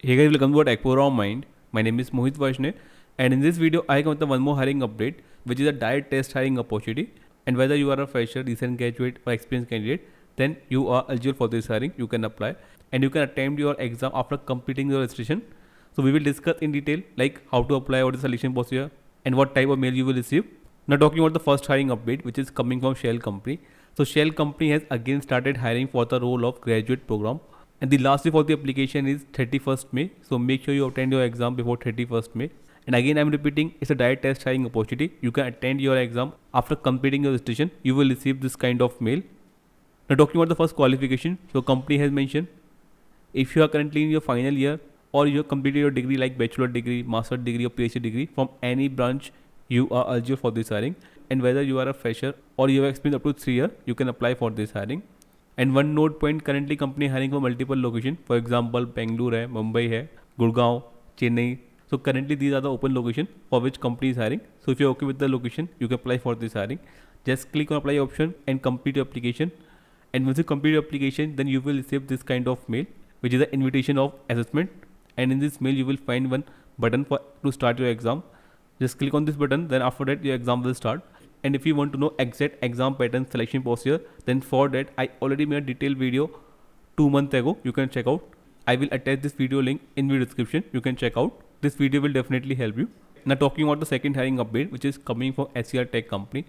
Hey guys, welcome to 𝐂𝐡𝐚𝐧𝐧𝐞𝐥. My name is Mohit, and in this video I come with one more hiring update, which is a direct test hiring opportunity. And whether you are a fresher, recent graduate or experienced candidate, then you are eligible for this hiring. You can apply and you can attempt your exam after completing your registration. So we will discuss in detail like how to apply, what is the selection procedure, and what type of mail you will receive. Now talking about the first hiring update, which is coming from Shell Company. So Shell Company has again started hiring for the role of graduate program, and the last day for the application is 31st May. So make sure you attend your exam before 31st May. And again I'm repeating, it's a direct test hiring opportunity. You can attend your exam after completing your registration. You will receive this kind of mail. Now talking about the first qualification, so company has mentioned if you are currently in your final year or you have completed your degree like bachelor degree, master degree or PhD degree from any branch, you are eligible for this hiring. And whether you are a fresher or you have experience up to 3 years, you can apply for this hiring. And one note point, currently company hiring for multiple location. For example, Bangalore hai, Mumbai hai, Gurgaon, Chennai. So currently these are the open location for which company is hiring. So if you're okay with the location, you can apply for this hiring. Just click on apply option and complete your application. And once you complete your application, then you will receive this kind of mail, which is the invitation of assessment. And in this mail, you will find one button to start your exam. Just click on this button. Then after that, your exam will start. And if you want to know exact exam pattern selection procedure, then for that I already made a detailed video 2 months ago. You can check out. I will attach this video link in the description. You can check out. This video will definitely help you. Now talking about the second hiring update, which is coming from HCLTech company.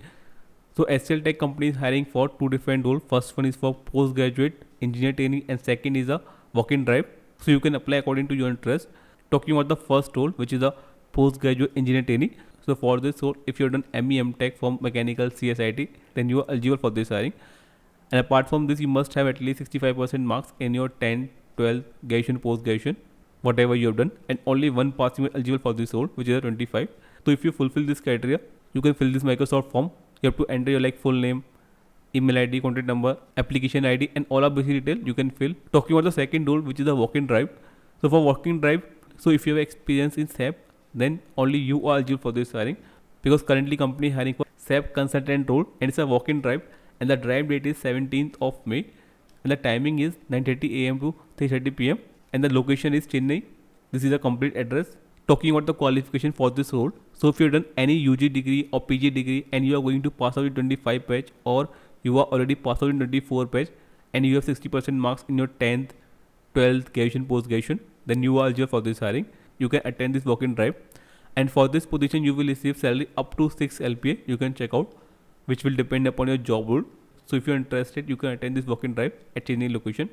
So HCLTech company is hiring for 2 different roles. First one is for postgraduate engineer training and second is a walk-in drive. So you can apply according to your interest. Talking about the first role, which is a postgraduate engineer training. So for this role, if you have done ME Tech from mechanical CSIT, then you are eligible for this hiring. And apart from this, you must have at least 65% marks in your 10, 12, graduation, post-graduation, whatever you have done. And only one passing is eligible for this role, which is a 25. So if you fulfill this criteria, you can fill this Microsoft form. You have to enter your full name, email ID, contact number, application ID, and all our basic detail you can fill. Talking about the second role, which is the walk-in drive. So for walk-in drive, so if you have experience in SAP, then only you are eligible for this hiring, because currently company hiring for SAP consultant role and it's a walk-in drive, and the drive date is 17th of May and the timing is 9:30 AM to 3:30 PM and the location is Chennai. This is a complete address. Talking about the qualification for this role, so if you have done any UG degree or PG degree and you are going to pass out in 25 batch, or you are already passed out in 24 batch and you have 60% marks in your 10th, 12th, graduation, post-graduation, then you are eligible for this hiring. You can attend this walk-in drive, and for this position you will receive salary up to 6 LPA. You can check out, which will depend upon your job role. So if you are interested, you can attend this walk-in drive at Chennai location.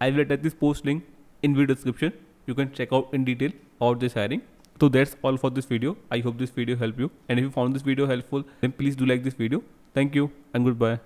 I will attach this post link in video description. You can check out in detail about this hiring. So that's all for this video. I hope this video helped you, and if you found this video helpful, then please do like this video. Thank you and goodbye.